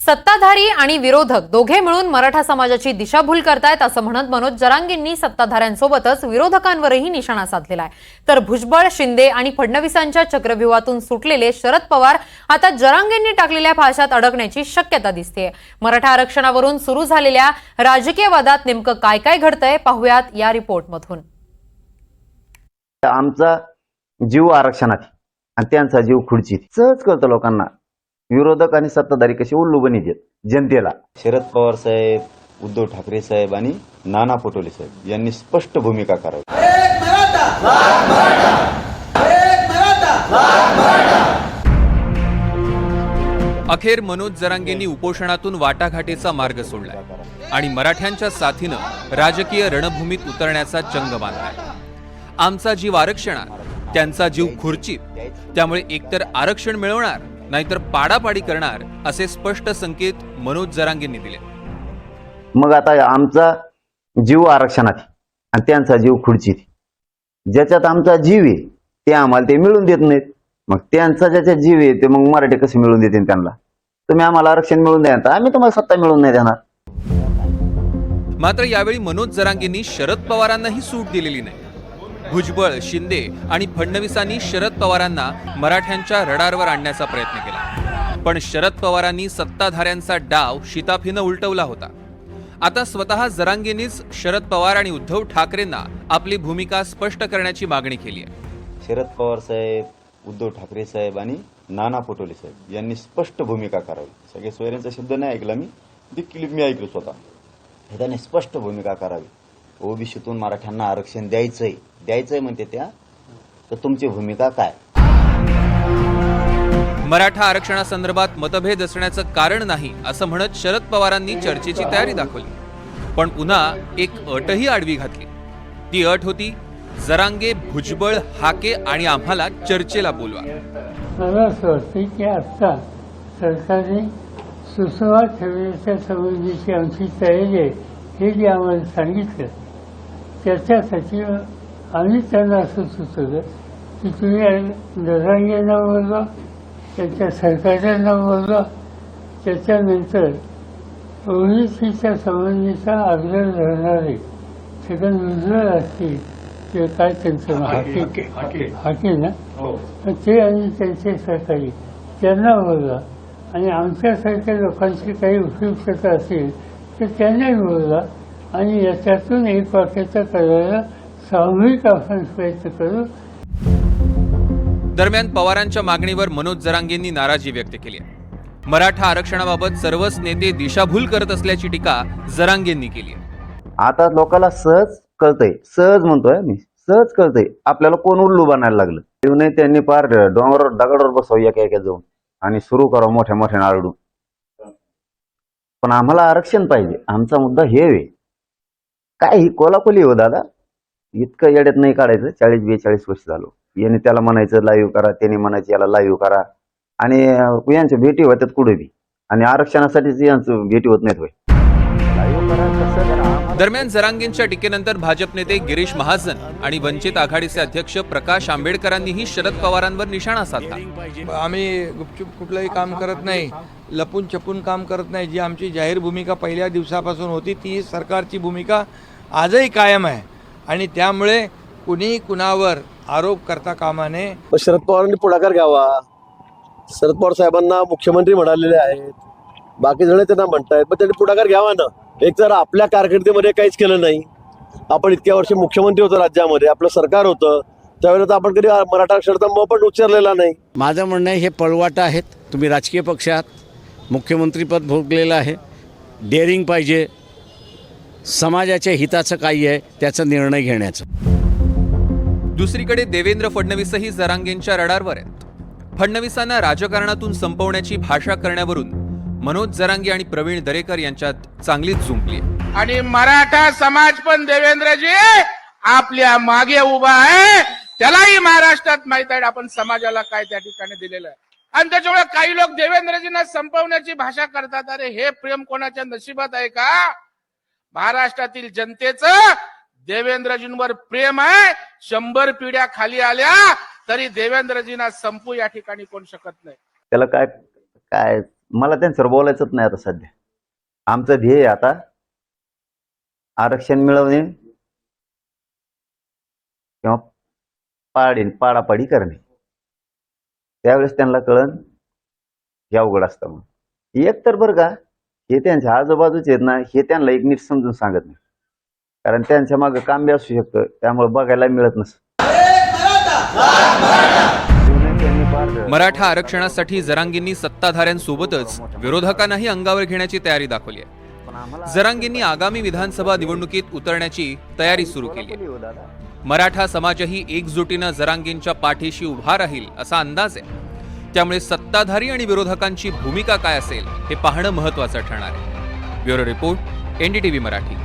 सत्ताधारी आणि विरोधक दोघे मिळून मराठा समाजाची दिशाभूल करतायत असं म्हणत मनोज जरांगेंनी सत्ताधाऱ्यांसोबतच विरोधकांवरही निशाणा साधलेला आहे। तर भुजबळ, शिंदे आणि फडणवीसांच्या चक्रव्यूहातून सुटलेले शरद पवार आता जरांगेंनी टाकलेल्या फाशात अडकण्याची शक्यता दिसते। मराठा आरक्षणावरून सुरू झालेल्या राजकीय वादात नेमकं काय काय घडतंय पाहूयात या रिपोर्टमधून। आमचा जीव आरक्षणात आणि त्यांचा जीव खुर्चीत सहज कळतं लोकांना। विरोधक आणि सत्ताधारी कसे उल्लू बनित जनतेला। शरद पवार साहेब, उद्धव ठाकरे साहेब आणि नाना पटोले साहेब यांनी स्पष्ट भूमिका करावी। अखेर मनोज जरांगेंनी उपोषणातून वाटाघाटीचा मार्ग सोडलाय आणि मराठ्यांच्या साथीनं राजकीय रणभूमीत उतरण्याचा चंग बांधलाय। आमचा जीव आरक्षणात, त्यांचा जीव खुर्चीत, त्यामुळे एकतर आरक्षण मिळवणार नाहीतर पाडापाडी करणार असे स्पष्ट संकेत मनोज जरांगेंनी दिले। मग आता आमचा जीव आरक्षणात आणि त्यांचा जीव खुर्चीत, ज्याच्यात आमचा जीव आहे ते आम्हाला ते मिळून देत नाहीत। मग त्यांचा ज्याच्यात जीव आहे ते मग मराठी कसे मिळून देतील त्यांना? तुम्ही आम्हाला आरक्षण मिळून द्या, आम्ही तुम्हाला सत्ता मिळून नाही देणार। मात्र यावेळी मनोज जरांगेंनी शरद पवारांनाही सूट दिलेली नाही। भुजबळ, शिंदे आणि फडणवीसांनी शरद पवारांना मराठ्यांच्या रडारवर आणण्याचा प्रयत्न केला, पण शरद पवारांनी सत्ताधाऱ्यांचा डाव शिताफीनं उलटवला होता। आता स्वतः जरांगेंनीच शरद पवार आणि उद्धव ठाकरेंना आपली भूमिका स्पष्ट करण्याची मागणी केली आहे। शरद पवार साहेब, उद्धव ठाकरे साहेब आणि नाना पटोले साहेब यांनी स्पष्ट भूमिका करावी। सगळे सोयऱ्यांचा शब्द नाही ऐकला मी, ती क्लिप मी ऐकलो स्वतः। त्यांनी स्पष्ट भूमिका करावी। ओबीसीतून मराठ्यांना आरक्षण द्यायचंय म्हणते त्या, तर तुमची भूमिका काय? मराठा आरक्षणासंदर्भात मतभेद असण्याचं कारण नाही असं म्हणत शरद पवारांनी चर्चेची तयारी दाखवली, पण पुन्हा एक अटही आडवी घातली। ती अट होती, जरांगे, भुजबळ, हाके आणि आम्हाला चर्चेला बोलवा। मला असं वाटतं की आता सरकारने सुसंवाद ठेवण्याच्या संबंधीची आमची तयारी आहे हे जे आम्हाला सांगितलं, त्याच्यासाठी आम्ही त्यांना असं सुचवलं की तुम्ही जरांगेंना बोलवा, त्यांच्या सरकारच्यांना बोलवा, त्याच्यानंतर ओबीसीच्या संबंधीचा आग्रह धरणारे छगन भुजबळ असतील ते काय त्यांचं हाके ना, ते आणि त्यांचे सहकारी त्यांना बोलवा, आणि आमच्यासारख्या लोकांची काही उपयुक्तता असेल तर त्यांनाही बोलवा, आणि याच्यातून एक वाक्याचा करायला सामूहिक आपण प्रयत्न करू। दरम्यान पवारांच्या मागणीवर मनोज जरांगेंनी नाराजी व्यक्त केली आहे। मराठा आरक्षणाबाबत सर्वच नेते दिशाभूल करत असल्याची टीका जरांगेंनी केली आहे। आता लोकांना सहज कळतंय, सहज म्हणतोय मी, सहज कळतंय आपल्याला कोण उल्लू बनायला लागलं। येऊ नये त्यांनी पार डोंगरावर दगडावर बसव एका जाऊन आणि सुरू करा मोठ्या मोठ्या आरडू। पण आम्हाला आरक्षण पाहिजे, आमचा मुद्दा हे आहे। काय ही कोलाकोली हो दादा, इतकं येड्यात नाही काढायचं। 40-42 वर्ष झालो, याने त्याला म्हणायचं लाईव्ह करा, त्याने म्हणायचं याला लाईव्ह करा, आणि यांच्या भेटी होत्यात कुठे बी, आणि आरक्षणासाठीच यांचं भेटी होत नाहीत। दरम्यान जरांगेंच्या टीकेनंतर भाजप नेते गिरीश महाजन आणि वंचित आघाडीचे अध्यक्ष प्रकाश आंबेडकरांनीही शरद पवारांवर निशाणा साधला। आम्ही गुपचूप कुठलंही काम करत नाही, लपून छपून काम करत नाही। जी आमची जाहीर भूमिका पहिल्या दिवसापासून होती ती सरकारची भूमिका आजही कायम आहे, आणि त्यामुळे कुणी कुणावर आरोप करता कामा नये। शरद पवारांनी पुढाकार घ्यावा। शरद पवार साहेबांना मुख्यमंत्री म्हणालेले आहेत, बाकी जण त्यांना म्हणतायत, पण त्यांनी पुढाकार घ्यावा ना। एक तर आपल्या कारकिर्दीमध्ये काहीच केलं नाही, आपण इतक्या वर्ष मुख्यमंत्री होतो, राज्यामध्ये आपलं सरकार होतं, त्यावेळेला आपण कधी मराठा आरक्षणाचा मग पण उच्चारलेला नाही। माझं म्हणणं आहे हे पळवाट आहेत। तुम्ही राजकीय पक्ष आहात, मुख्यमंत्रीपद भोगलेलं आहे, डेअरिंग पाहिजे, समाजाच्या हिताचं काही आहे त्याचा निर्णय घेण्याचं। दुसरीकडे देवेंद्र फडणवीसही जरांगेंच्या रडारवर आहेत। फडणवीसांना राजकारणातून संपवण्याची भाषा करण्यावरून मनोज जरांगे आणि प्रवीण दरेकर यांच्यात चांगलीच जुंपली आहे। आणि मराठा समाज पण देवेंद्रजी आपल्या मागे उभा आहे, त्यालाही महाराष्ट्रात माहित आहे आपण समाजाला काय त्या ठिकाणी दिलेलं आहे, आणि त्याच्यामुळे काही लोक देवेंद्रजींना संपवण्याची भाषा करतात। अरे हे प्रेम कोणाच्या नशिबात आहे का? महाराष्ट्रातील जनतेचं देवेंद्रजींवर प्रेम आहे। 100 पिढ्या खाली आल्या तरी देवेंद्रजींना संपू या ठिकाणी कोण शकत नाही। त्याला काय काय मला त्यांच्यावर बोलायचंच नाही आता सध्या. आमचं ध्येय आता आरक्षण मिळवणे किंवा पाडापाडी करणे. त्यावेळेस त्यांना कळण हे अवघड असतं. मग एक तर बरं का, हे त्यांच्या आजूबाजूचे आहेत ना, हे त्यांना एक नीट समजून सांगत नाही, कारण त्यांच्या मागे काम बी असू शकतं, त्यामुळे बघायला मिळत नसतं. मराठा आरक्षणासाठी जरांगेंनी सत्ताधाऱ्यांसोबतच विरोधकांनाही अंगावर घेण्याची तयारी दाखवली आहे. जरांगेंनी आगामी विधानसभा निवडणुकीत उतरण्याची तयारी सुरू केली आहे. मराठा समाजही एकजुटीनं जरांगेंच्या पाठीशी उभा राहील असा अंदाज आहे. त्यामुळे सत्ताधारी आणि विरोधकांची भूमिका काय असेल हे पाहणं महत्त्वाचं ठरणार आहे. Bureau report, NDTV Marathi.